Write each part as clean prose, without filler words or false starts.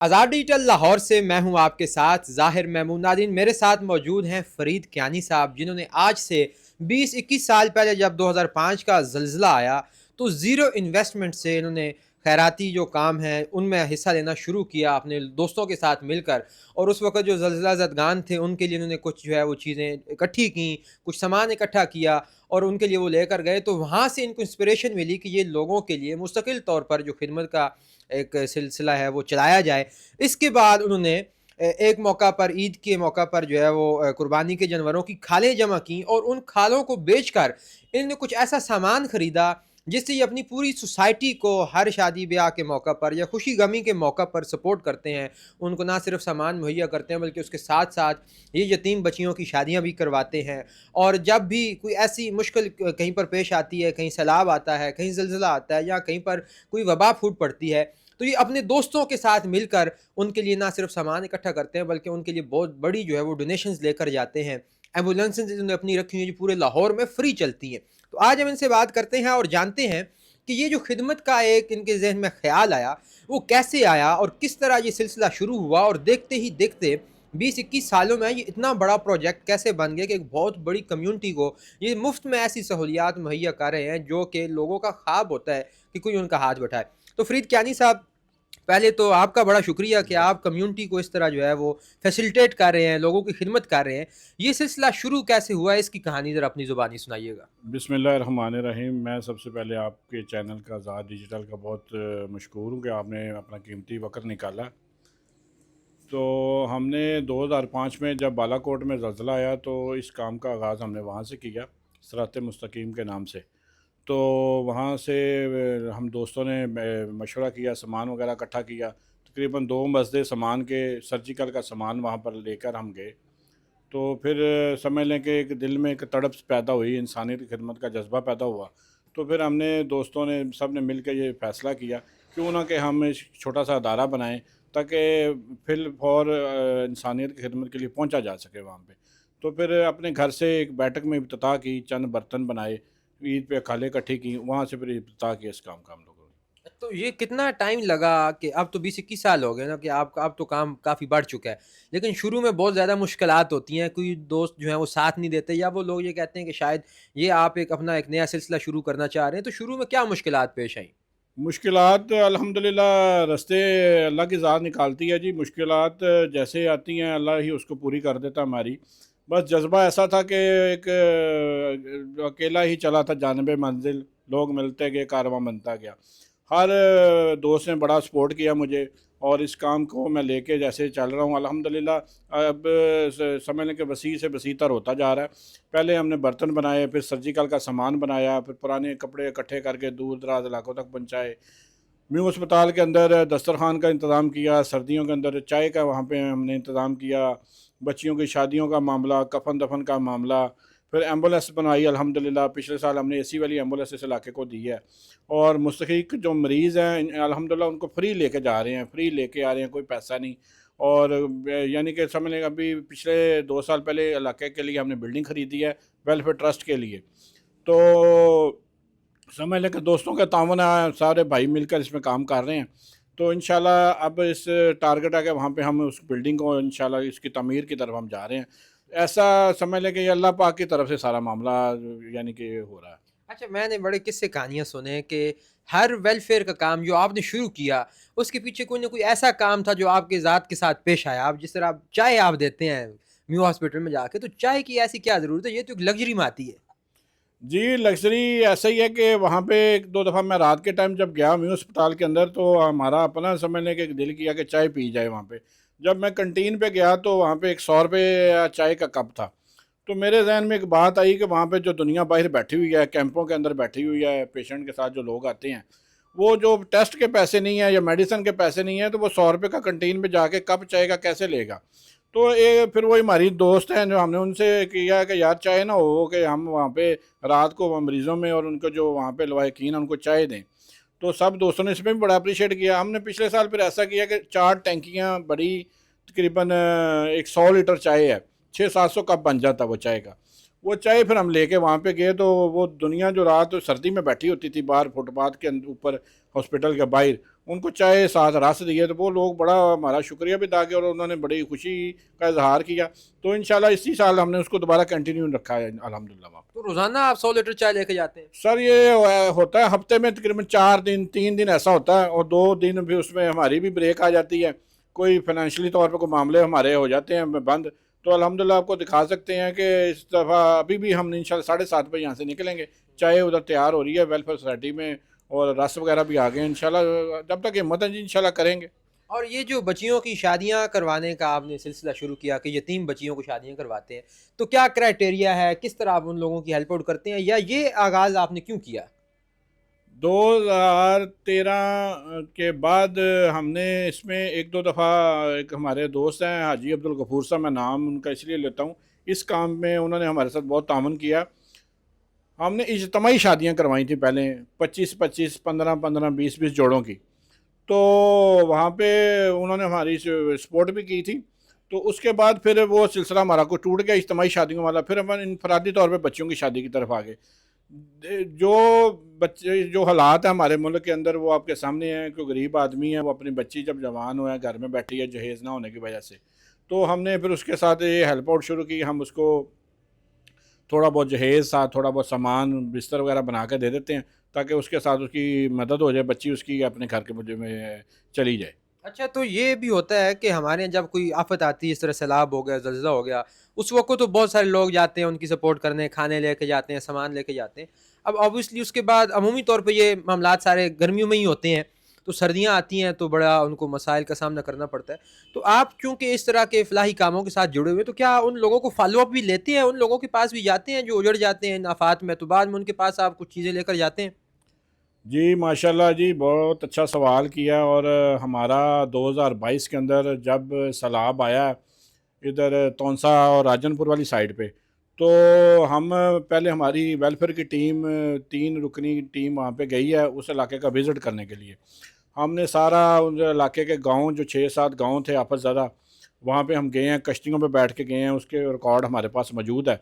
آزاد digital Lahore سے میں ہوں آپ کے ساتھ ظاہر محمود ناظرین، میرے ساتھ موجود ہیں فرید کیانی صاحب، جنہوں نے آج سے 20-21 سال پہلے جب 2005 کا زلزلہ آیا تو زیرو انویسٹمنٹ سے انہوں نے خیراتی جو کام ہیں ان میں حصہ لینا شروع کیا اپنے دوستوں کے ساتھ مل کر، اور اس وقت جو زلزلہ زدگان تھے ان کے لیے انہوں نے کچھ جو ہے وہ چیزیں اکٹھی کیں، کچھ سامان اکٹھا کیا اور ان کے لیے وہ لے کر گئے، تو وہاں سے ان کو انسپریشن ملی کہ یہ لوگوں کے لیے مستقل طور پر جو خدمت کا ایک سلسلہ ہے وہ چلایا جائے۔ اس کے بعد انہوں نے ایک موقع پر عید کے موقع پر جو ہے وہ قربانی کے جانوروں کی کھالیں جمع کیں اور ان کھالوں کو بیچ کر انہوں نے کچھ ایسا سامان خریدا جس سے یہ اپنی پوری سوسائٹی کو ہر شادی بیاہ کے موقع پر یا خوشی غمی کے موقع پر سپورٹ کرتے ہیں، ان کو نہ صرف سامان مہیا کرتے ہیں بلکہ اس کے ساتھ ساتھ یہ یتیم بچیوں کی شادیاں بھی کرواتے ہیں، اور جب بھی کوئی ایسی مشکل کہیں پر پیش آتی ہے، کہیں سیلاب آتا ہے، کہیں زلزلہ آتا ہے یا کہیں پر کوئی وبا پھوٹ پڑتی ہے، تو یہ اپنے دوستوں کے ساتھ مل کر ان کے لیے نہ صرف سامان اکٹھا کرتے ہیں بلکہ ان کے لیے بہت بڑی جو ہے وہ ڈونیشنز لے کر جاتے ہیں۔ ایمبولینسز انہوں نے اپنی رکھی ہوئی جو پورے لاہور میں فری چلتی ہیں۔ تو آج ہم ان سے بات کرتے ہیں اور جانتے ہیں کہ یہ جو خدمت کا ایک ان کے ذہن میں خیال آیا وہ کیسے آیا اور کس طرح یہ سلسلہ شروع ہوا، اور دیکھتے ہی دیکھتے 20-21 سالوں میں یہ اتنا بڑا پروجیکٹ کیسے بن گیا کہ ایک بہت بڑی کمیونٹی کو یہ مفت میں ایسی سہولیات مہیا کر رہے ہیں جو کہ لوگوں کا خواب ہوتا ہے کہ کوئی ان کا ہاتھ بٹھائے۔ تو فرید کیانی صاحب، پہلے تو آپ کا بڑا شکریہ کہ آپ کمیونٹی کو اس طرح جو ہے وہ فیسیلیٹیٹ کر رہے ہیں، لوگوں کی خدمت کر رہے ہیں۔ یہ سلسلہ شروع کیسے ہوا ہے، اس کی کہانی ذرا اپنی زبانی سنائیے گا۔ بسم اللہ الرحمن الرحیم۔ میں سب سے پہلے آپ کے چینل کا آزاد ڈیجیٹل کا بہت مشکور ہوں کہ آپ نے اپنا قیمتی وقت نکالا۔ تو ہم نے 2005 میں جب بالا کوٹ میں زلزلہ آیا تو اس کام کا آغاز ہم نے وہاں سے کیا، صراط مستقیم کے نام سے۔ تو وہاں سے ہم دوستوں نے مشورہ کیا، سامان وغیرہ اکٹھا کیا، تقریباً 2 بستے سامان کے سرجیکل کا سامان وہاں پر لے کر ہم گئے۔ تو پھر سمجھ لیں کہ ایک دل میں ایک تڑپ پیدا ہوئی، انسانیت کی خدمت کا جذبہ پیدا ہوا۔ تو پھر ہم نے دوستوں نے سب نے مل کے یہ فیصلہ کیا کیوں نہ کہ ہم ایک چھوٹا سا ادارہ بنائیں تاکہ فی الفور انسانیت کی خدمت کے لیے پہنچا جا سکے وہاں پہ۔ تو پھر اپنے گھر سے ایک بیٹھک میں افتتاح کی، چند برتن بنائے، عید پہ کھالیں اکٹھی کی، وہاں سے پھر افتتاح کیا اس کام کا ہم لوگوں نے۔ تو یہ کتنا ٹائم لگا کہ اب تو 20-21 سال ہو گئے نا کہ آپ کا اب تو کام کافی بڑھ چکا ہے، لیکن شروع میں بہت زیادہ مشکلات ہوتی ہیں، کوئی دوست جو ہیں وہ ساتھ نہیں دیتے یا وہ لوگ یہ کہتے ہیں کہ شاید یہ آپ ایک اپنا ایک نیا سلسلہ شروع کرنا چاہ رہے ہیں، تو شروع میں کیا مشکلات پیش آئیں؟ مشکلات الحمدللہ رستے اللہ کی ذات نکالتی ہے جی۔ مشکلات جیسے آتی ہیں اللہ ہی اس کو پوری کر دیتا ہماری۔ بس جذبہ ایسا تھا کہ ایک اکیلا ہی چلا تھا جانب منزل، لوگ ملتے گئے، کارواں بنتا گیا۔ ہر دوست نے بڑا سپورٹ کیا مجھے، اور اس کام کو میں لے کے جیسے چل رہا ہوں الحمدللہ۔ اب سمجھ لیں کہ وسیع سے وسیع تر ہوتا جا رہا ہے۔ پہلے ہم نے برتن بنائے، پھر سرجیکل کا سامان بنایا، پھر پرانے کپڑے اکٹھے کر کے دور دراز علاقوں تک پہنچائے۔ نیو اسپتال کے اندر دسترخوان کا انتظام کیا، سردیوں کے اندر چائے کا وہاں پہ ہم نے انتظام کیا، بچیوں کی شادیوں کا معاملہ، کفن دفن کا معاملہ، پھر ایمبولینس بنوائی الحمدللہ۔ پچھلے سال ہم نے اے سی والی ایمبولینس اس علاقے کو دی ہے، اور مستحق جو مریض ہیں الحمدللہ ان کو فری لے کے جا رہے ہیں، فری لے کے آ رہے ہیں، کوئی پیسہ نہیں۔ اور یعنی کہ سمجھ لیں ابھی پچھلے 2 سال پہلے علاقے کے لیے ہم نے بلڈنگ خریدی ہے ویلفیئر ٹرسٹ کے لیے۔ تو سمجھ لیں کہ دوستوں کا تعاون ہے، سارے بھائی مل کر اس میں کام کر رہے ہیں۔ تو انشاءاللہ اب اس ٹارگٹ ہے کہ وہاں پہ ہم اس بلڈنگ کو انشاءاللہ اس کی تعمیر کی طرف ہم جا رہے ہیں۔ ایسا سمجھ لیں کہ یہ اللہ پاک کی طرف سے سارا معاملہ یعنی کہ ہو رہا ہے۔ اچھا، میں نے بڑے قصے کہانیاں سنے کہ ہر ویلفیئر کا کام جو آپ نے شروع کیا اس کے پیچھے کوئی نہ کوئی ایسا کام تھا جو آپ کے ذات کے ساتھ پیش آیا۔ آپ جس طرح آپ چائے آپ دیتے ہیں میو ہاسپٹل میں جا کے، تو چائے کی ایسی کیا ضرورت ہے؟ یہ تو ایک لگژری میں آتی ہے۔ جی لگژری ایسا ہی ہے کہ وہاں پہ 1-2 دفعہ میں رات کے ٹائم جب گیا میو اسپتال کے اندر تو ہمارا اپنا سمجھ لیں کہ ایک دل کیا کہ چائے پی جائے وہاں پہ۔ جب میں کنٹین پہ گیا تو وہاں پہ ایک 100 روپے چائے کا کپ تھا۔ تو میرے ذہن میں ایک بات آئی کہ وہاں پہ جو دنیا باہر بیٹھی ہوئی ہے، کیمپوں کے اندر بیٹھی ہوئی ہے، پیشنٹ کے ساتھ جو لوگ آتے ہیں، وہ جو ٹیسٹ کے پیسے نہیں ہیں یا میڈیسن کے پیسے نہیں ہیں، تو وہ 100 روپے کا کنٹین پہ جا کے کپ چائے کا کیسے لے گا؟ تو پھر وہی ہماری دوست ہیں جو ہم نے ان سے کیا کہ یار چائے نہ ہو کہ ہم وہاں پہ رات کو مریضوں میں اور ان کو جو وہاں پہ لواحقین ہیں ان کو چائے دیں۔ تو سب دوستوں نے اس میں بھی بڑا اپریشیٹ کیا۔ ہم نے پچھلے سال پھر ایسا کیا کہ 4 ٹینکیاں بڑی، تقریباً 100 لیٹر چائے ہے، 600-700 کپ بن جاتا وہ چائے کا۔ وہ چائے پھر ہم لے کے وہاں پہ گئے تو وہ دنیا جو رات سردی میں بیٹھی ہوتی تھی باہر فٹ پاتھ کے اوپر ہاسپٹل کے باہر، ان کو چائے ساتھ رس دیے تو وہ لوگ بڑا ہمارا شکریہ بھی ادا کیا اور انہوں نے بڑی خوشی کا اظہار کیا. تو انشاءاللہ اسی سال ہم نے اس کو دوبارہ کنٹینیو رکھا ہے الحمدللہ. وہاں تو روزانہ آپ 100 لیٹر چائے لے کے جاتے ہیں؟ سر یہ ہوتا ہے ہفتے میں تقریباً 4 دن 3 دن ایسا ہوتا ہے، اور 2 دن بھی اس میں ہماری بھی بریک آ جاتی ہے، کوئی فائنینشلی طور پہ کوئی معاملے ہمارے ہو جاتے ہیں بند. تو الحمدللہ آپ کو دکھا سکتے ہیں کہ اس دفعہ ابھی بھی ہم انشاءاللہ 7:30 بجے یہاں سے نکلیں گے. چائے ادھر تیار ہو رہی ہے ویلفیئر سوسائٹی میں، اور رس وغیرہ بھی آ گئے ہیں انشاءاللہ. جب تک ہمت ہے جی انشاءاللہ کریں گے. اور یہ جو بچیوں کی شادیاں کروانے کا آپ نے سلسلہ شروع کیا کہ یتیم بچیوں کو شادیاں کرواتے ہیں، تو کیا کرائٹیریا ہے، کس طرح آپ ان لوگوں کی ہیلپ آؤٹ کرتے ہیں، یا یہ آغاز آپ نے کیوں کیا؟ 2013 کے بعد ہم نے اس میں ایک دو دفعہ، ایک ہمارے دوست ہیں حاجی عبدالغفور صاحب، میں نام ان کا اس لیے لیتا ہوں، اس کام میں انہوں نے ہمارے ساتھ بہت تعاون کیا. ہم نے اجتماعی شادیاں کروائی تھیں پہلے 25-25 15-15 20-20 جوڑوں کی. تو وہاں پہ انہوں نے ہماری سپورٹ بھی کی تھی. تو اس کے بعد پھر وہ سلسلہ ہمارا کو ٹوٹ گیا اجتماعی شادیوں والا. پھر ہم انفرادی طور پہ بچوں کی شادی کی طرف آ گئے. جو بچے جو حالات ہیں ہمارے ملک کے اندر وہ آپ کے سامنے ہیں. کوئی غریب آدمی ہے، وہ اپنی بچی جب جوان ہوا ہے گھر میں بیٹھی ہے جہیز نہ ہونے کی وجہ سے، تو ہم نے پھر اس کے ساتھ یہ ہیلپ آؤٹ شروع کی. ہم اس کو تھوڑا بہت جہیز ساتھ تھوڑا بہت سامان بستر وغیرہ بنا کے دے دیتے ہیں تاکہ اس کے ساتھ اس کی مدد ہو جائے، بچی اس کی اپنے گھر کے مجھے میں چلی جائے. اچھا، تو یہ بھی ہوتا ہے کہ ہمارے یہاں جب کوئی آفت آتی ہے، اس طرح سیلاب ہو گیا، زلزلہ ہو گیا، اس وقت تو بہت سارے لوگ جاتے ہیں ان کی سپورٹ کرنے، کھانے لے کے جاتے ہیں، سامان لے کے جاتے ہیں. اب آبویسلی اس کے بعد عمومی طور پہ یہ معاملات سارے گرمیوں میں ہی ہوتے ہیں، تو سردیاں آتی ہیں تو بڑا ان کو مسائل کا سامنا کرنا پڑتا ہے. تو آپ چونکہ اس طرح کے فلاحی کاموں کے ساتھ جڑے ہوئے، تو کیا ان لوگوں کو فالو اپ بھی لیتے ہیں، ان لوگوں کے پاس بھی جاتے ہیں جو اجڑ جاتے ہیں ان آفات میں، تو بعد میں ان کے پاس آپ کچھ چیزیں لے کر جاتے ہیں؟ جی ماشاءاللہ جی، بہت اچھا سوال کیا. اور ہمارا 2022 کے اندر جب سیلاب آیا ادھر تونسا اور راجن پور والی سائڈ پہ، تو ہم پہلے ہماری ویلفیئر کی ٹیم 3 رکنی ٹیم وہاں پہ گئی ہے اس علاقے کا وزٹ کرنے کے لیے. ہم نے سارا ان علاقے کے گاؤں جو 6-7 گاؤں تھے آفت زدہ، وہاں پہ ہم گئے ہیں، کشتیوں پہ بیٹھ کے گئے ہیں. اس کے ریکارڈ ہمارے پاس موجود ہے.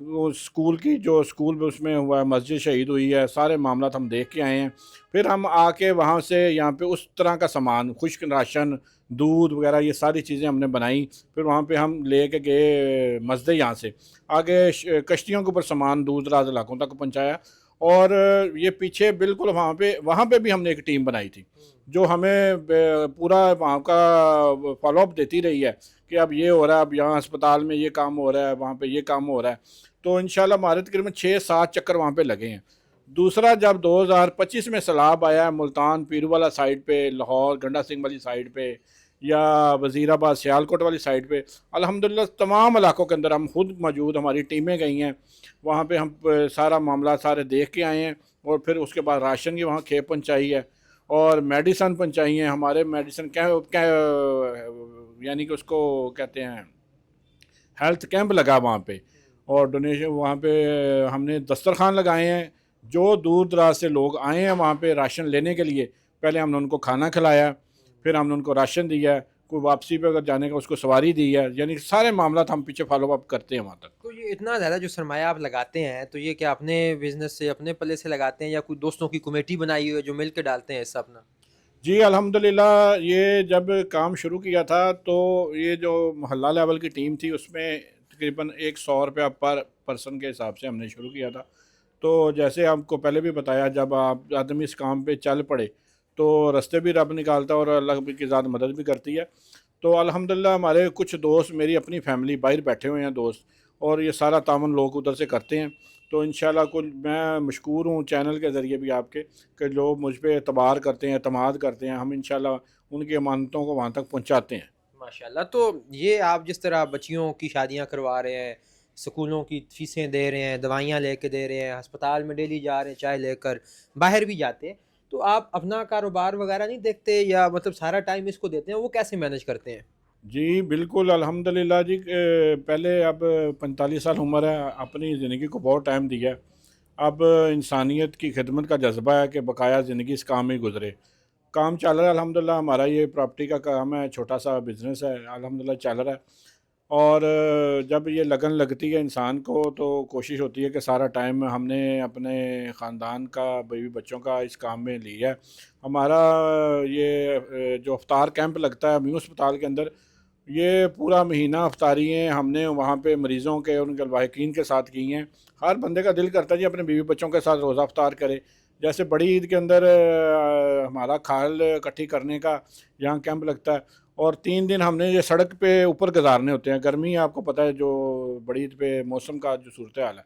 وہ اسکول کی جو اسکول اس میں ہوا ہے، مسجد شہید ہوئی ہے، سارے معاملات ہم دیکھ کے آئے ہیں. پھر ہم آ کے وہاں سے یہاں پہ اس طرح کا سامان، خشک راشن، دودھ وغیرہ، یہ ساری چیزیں ہم نے بنائی. پھر وہاں پہ ہم لے کے گئے مسجد یہاں سے آگے کشتیوں کے اوپر سامان دور دراز علاقوں تک پہنچایا. اور یہ پیچھے بالکل وہاں پہ بھی ہم نے ایک ٹیم بنائی تھی جو ہمیں پورا وہاں کا فالو اپ دیتی رہی ہے کہ اب یہ ہو رہا ہے، اب یہاں اسپتال میں یہ کام ہو رہا ہے، وہاں پہ یہ کام ہو رہا ہے. تو انشاءاللہ ہمارے تقریباً 6-7 چکر وہاں پہ لگے ہیں. دوسرا جب 2025 میں سیلاب آیا ہے ملتان پیرو والا سائڈ پہ، لاہور گنڈا سنگھ والی سائڈ پہ، یا وزیر آباد سیالکوٹ والی سائڈ پہ، الحمدللہ تمام علاقوں کے اندر ہم خود موجود، ہماری ٹیمیں گئی ہیں وہاں پہ. ہم سارا معاملات سارے دیکھ کے آئے ہیں. اور پھر اس کے بعد راشن کی وہاں کھیپ پہنچائی ہے اور میڈیسن پہنچائی ہیں. ہمارے میڈیسن یعنی کہ اس کو کہتے ہیں ہیلتھ کیمپ لگا وہاں پہ، اور ڈونیشن وہاں پہ ہم نے دسترخوان لگائے ہیں. جو دور دراز سے لوگ آئے ہیں وہاں پہ راشن لینے کے لیے، پہلے ہم نے ان کو کھانا کھلایا، پھر ہم نے ان کو راشن دیا، کوئی واپسی پہ اگر جانے کا اس کو سواری دی ہے. یعنی سارے معاملات ہم پیچھے فالو اپ کرتے ہیں وہاں تک. تو یہ اتنا زیادہ جو سرمایہ آپ لگاتے ہیں، تو یہ کیا اپنے بزنس سے، اپنے پلے سے لگاتے ہیں، یا کوئی دوستوں کی کمیٹی بنائی ہوئی ہے جو مل کے ڈالتے ہیں حصہ اپنا؟ جی الحمدللہ، یہ جب کام شروع کیا تھا تو یہ جو محلہ لیول کی ٹیم تھی اس میں تقریباً 100 روپیہ پر پرسن کے حساب سے ہم نے شروع کیا تھا. تو جیسے آپ کو پہلے بھی بتایا، جب آپ آدمی اس کام پہ چل پڑے تو رستے بھی رب نکالتا ہے اور اللہ کی ذات مدد بھی کرتی ہے. تو الحمدللہ ہمارے کچھ دوست، میری اپنی فیملی باہر بیٹھے ہوئے ہیں دوست، اور یہ سارا تعاون لوگ ادھر سے کرتے ہیں. تو انشاءاللہ میں مشکور ہوں چینل کے ذریعے بھی آپ کے، کہ لوگ مجھ پہ اعتبار کرتے ہیں، اعتماد کرتے ہیں. ہم انشاءاللہ ان کی امانتوں کو وہاں تک پہنچاتے ہیں. ماشاءاللہ. تو یہ آپ جس طرح بچیوں کی شادیاں کروا رہے ہیں، سکولوں کی فیسیں دے رہے ہیں، دوائیاں لے کے دے رہے ہیں، ہسپتال میں ڈیلی جا رہے ہیں چائے لے کر، باہر بھی جاتے ہیں، تو آپ اپنا کاروبار وغیرہ نہیں دیکھتے، یا مطلب سارا ٹائم اس کو دیتے ہیں؟ وہ کیسے مینج کرتے ہیں؟ جی بالکل الحمدللہ جی. پہلے اب 45 سال عمر ہے، اپنی زندگی کو بہت ٹائم دیا ہے. اب انسانیت کی خدمت کا جذبہ ہے کہ بقایا زندگی اس کام میں گزرے. کام چل رہا ہے الحمدللہ. ہمارا یہ پراپرٹی کا کام ہے، چھوٹا سا بزنس ہے، الحمدللہ چل رہا ہے. اور جب یہ لگن لگتی ہے انسان کو تو کوشش ہوتی ہے کہ سارا ٹائم ہم نے اپنے خاندان کا بیوی بچوں کا اس کام میں لیا ہے. ہمارا یہ جو افطار کیمپ لگتا ہے میو اسپتال کے اندر، یہ پورا مہینہ افطاریاں ہم نے وہاں پہ مریضوں کے ان کے الواحقین کے ساتھ کی ہیں. ہر بندے کا دل کرتا ہے جی اپنے بیوی بچوں کے ساتھ روزہ افطار کرے. جیسے بڑی عید کے اندر ہمارا کھال اکٹھی کرنے کا یہاں کیمپ لگتا ہے، اور 3 دن ہم نے یہ سڑک پہ اوپر گزارنے ہوتے ہیں. گرمی آپ کو پتہ ہے جو بڑی عید پہ موسم کا جو صورتحال ہے،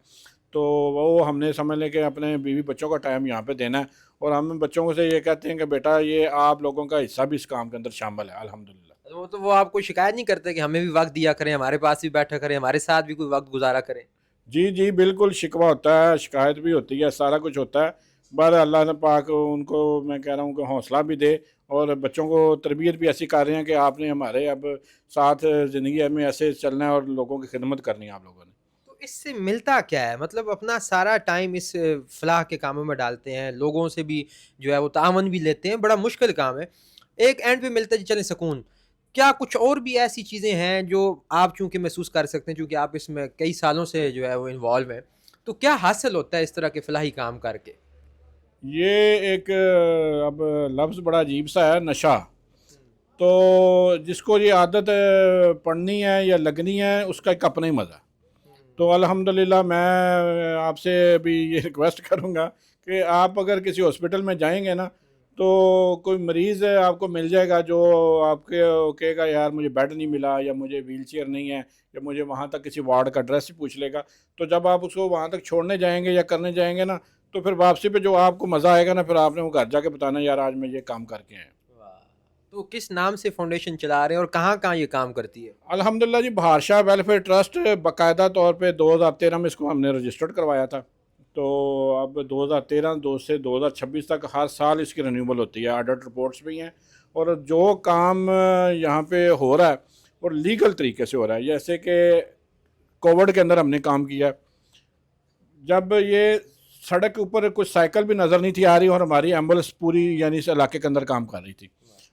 تو وہ ہم نے سمجھ لیں کہ اپنے بیوی بچوں کا ٹائم یہاں پہ دینا ہے. اور ہم بچوں سے یہ کہتے ہیں کہ بیٹا یہ آپ لوگوں کا حصہ بھی اس کام کے اندر شامل ہے. الحمدللہ. وہ آپ کو شکایت نہیں کرتے کہ ہمیں بھی وقت دیا کریں، ہمارے پاس بھی بیٹھا کریں، ہمارے ساتھ بھی کوئی وقت گزارا کریں؟ جی جی بالکل، شکوہ ہوتا ہے، شکایت بھی ہوتی ہے، سارا کچھ ہوتا ہے. بس اللہ نے پاک ان کو میں کہہ رہا ہوں کہ حوصلہ بھی دے، اور بچوں کو تربیت بھی ایسی کر رہے ہیں کہ آپ نے ہمارے اب ساتھ زندگی میں ایسے چلنا ہے اور لوگوں کی خدمت کرنی ہے آپ لوگوں نے. تو اس سے ملتا کیا ہے؟ مطلب اپنا سارا ٹائم اس فلاح کے کاموں میں ڈالتے ہیں، لوگوں سے بھی جو ہے وہ تعاون بھی لیتے ہیں، بڑا مشکل کام ہے. ایک اینڈ پہ ملتا ہے جی چلیں سکون. کیا کچھ اور بھی ایسی چیزیں ہیں جو آپ چونکہ محسوس کر سکتے ہیں چونکہ آپ اس میں کئی سالوں سے جو ہے وہ انوالو ہیں، تو کیا حاصل ہوتا ہے اس طرح کے فلاحی کام کر کے؟ یہ ایک اب لفظ بڑا عجیب سا ہے، نشہ. تو جس کو یہ عادت پڑنی ہے یا لگنی ہے اس کا ایک اپنا ہی مزہ ہے. تو الحمدللہ میں آپ سے بھی یہ ریکویسٹ کروں گا کہ آپ اگر کسی ہاسپٹل میں جائیں گے نا، تو کوئی مریض آپ کو مل جائے گا جو آپ کے کہے گا یار مجھے بیڈ نہیں ملا، یا مجھے ویل چیئر نہیں ہے، یا مجھے وہاں تک کسی وارڈ کا ایڈریس ہی پوچھ لے گا. تو جب آپ اس کو وہاں تک چھوڑنے جائیں گے یا کرنے جائیں گے نا، تو پھر واپسی پہ جو آپ کو مزہ آئے گا نا، پھر آپ نے وہ گھر جا کے بتانا یار آج میں یہ کام کر کے آیا. واہ! تو کس نام سے فاؤنڈیشن چلا رہے ہیں اور کہاں کہاں یہ کام کرتی ہے؟ الحمدللہ جی بہار شاہ ویلفیئر ٹرسٹ باقاعدہ طور پہ 2013 میں اس کو ہم نے رجسٹرڈ کروایا تھا. تو اب 2013 سے 2026 تک ہر سال اس کی رینیوبل ہوتی ہے، آڈٹ رپورٹس بھی ہیں. اور جو کام یہاں پہ ہو رہا ہے اور لیگل طریقے سے ہو رہا ہے، جیسے کہ کووڈ کے اندر ہم نے کام کیا. جب یہ سڑک کے اوپر کچھ سائیکل بھی نظر نہیں تھی آ رہی، اور ہماری ایمبولینس پوری یعنی اس علاقے کے اندر کام کر رہی تھی.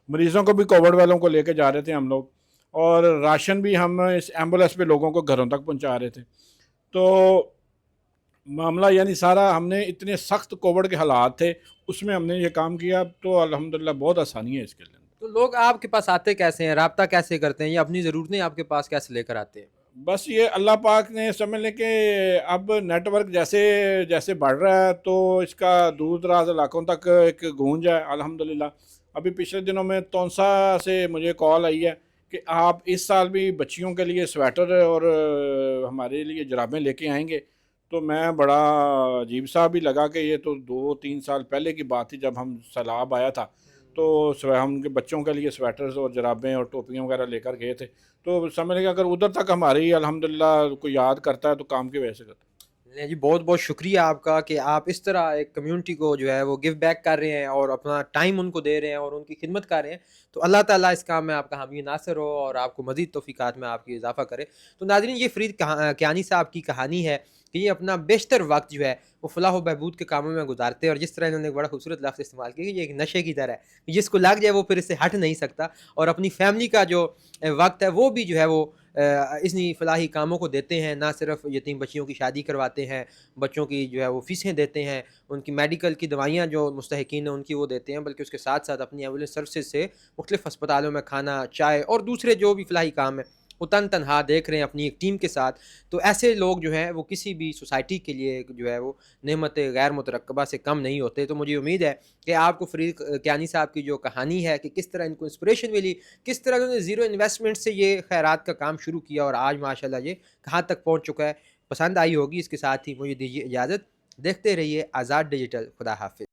مریضوں کو بھی کووڈ والوں کو لے کے جا رہے تھے ہم لوگ، اور راشن بھی ہم اس ایمبولینس پہ لوگوں کو گھروں تک پہنچا رہے تھے. تو معاملہ یعنی سارا ہم نے اتنے سخت کووڈ کے حالات تھے اس میں ہم نے یہ کام کیا. تو الحمدللہ بہت آسانی ہے اس کے لیے. تو لوگ آپ کے پاس آتے کیسے ہیں، رابطہ کیسے کرتے ہیں، یا اپنی ضرورتیں آپ کے پاس کیسے لے کر آتے ہیں؟ بس یہ اللہ پاک نے سمجھ لیں کہ اب نیٹ ورک جیسے جیسے بڑھ رہا ہے تو اس کا دور دراز علاقوں تک ایک گونج ہے. الحمدللہ ابھی پچھلے دنوں میں تونسا سے مجھے کال آئی ہے کہ آپ اس سال بھی بچیوں کے لیے سویٹر اور ہمارے لیے جرابیں لے کے آئیں گے. تو میں بڑا عجیب سا بھی لگا کہ یہ تو 2-3 سال پہلے کی بات تھی جب ہم سیلاب آیا تھا. تو ہم کے بچوں کے لیے سویٹرز اور جرابیں اور ٹوپیاں وغیرہ لے کر گئے تھے. تو سمجھ لیں کہ اگر ادھر تک ہماری الحمدللہ کوئی یاد کرتا ہے تو کام کی وجہ سے کرتا ہے. نہیں جی، بہت بہت شکریہ آپ کا کہ آپ اس طرح ایک کمیونٹی کو جو ہے وہ گیو بیک کر رہے ہیں اور اپنا ٹائم ان کو دے رہے ہیں اور ان کی خدمت کر رہے ہیں. تو اللہ تعالیٰ اس کام میں آپ کا حامی ناصر ہو اور آپ کو مزید توفیقات میں آپ کی اضافہ کرے. تو ناظرین، یہ فرید کیانی صاحب کی کہانی ہے کہ یہ اپنا بیشتر وقت جو ہے وہ فلاح و بہبود کے کاموں میں گزارتے ہیں، اور جس طرح انہوں نے ایک بڑا خوبصورت لفظ استعمال کیا کہ یہ ایک نشے کی طرح ہے، جس کو لگ جائے وہ پھر اس سے ہٹ نہیں سکتا. اور اپنی فیملی کا جو وقت ہے وہ بھی جو ہے وہ اتنی فلاحی کاموں کو دیتے ہیں. نہ صرف یتیم بچیوں کی شادی کرواتے ہیں، بچوں کی جو ہے وہ فیسیں دیتے ہیں، ان کی میڈیکل کی دوائیاں جو مستحقین ہیں ان کی وہ دیتے ہیں، بلکہ اس کے ساتھ ساتھ اپنی ایمبولینس سروسز سے مختلف ہسپتالوں میں کھانا، چائے اور دوسرے جو بھی فلاحی کام ہیں وہ تنہا دیکھ رہے ہیں اپنی ایک ٹیم کے ساتھ. تو ایسے لوگ جو ہیں وہ کسی بھی سوسائٹی کے لیے جو ہے وہ نعمت غیر مترقبہ سے کم نہیں ہوتے. تو مجھے امید ہے کہ آپ کو فرید کیانی صاحب کی جو کہانی ہے کہ کس طرح ان کو انسپریشن ملی، کس طرح انہوں نے زیرو انویسٹمنٹ سے یہ خیرات کا کام شروع کیا اور آج ماشاءاللہ یہ کہاں تک پہنچ چکا ہے، پسند آئی ہوگی. اس کے ساتھ ہی مجھے دیجیے اجازت. دیکھتے رہیے آزاد ڈیجیٹل. خدا حافظ.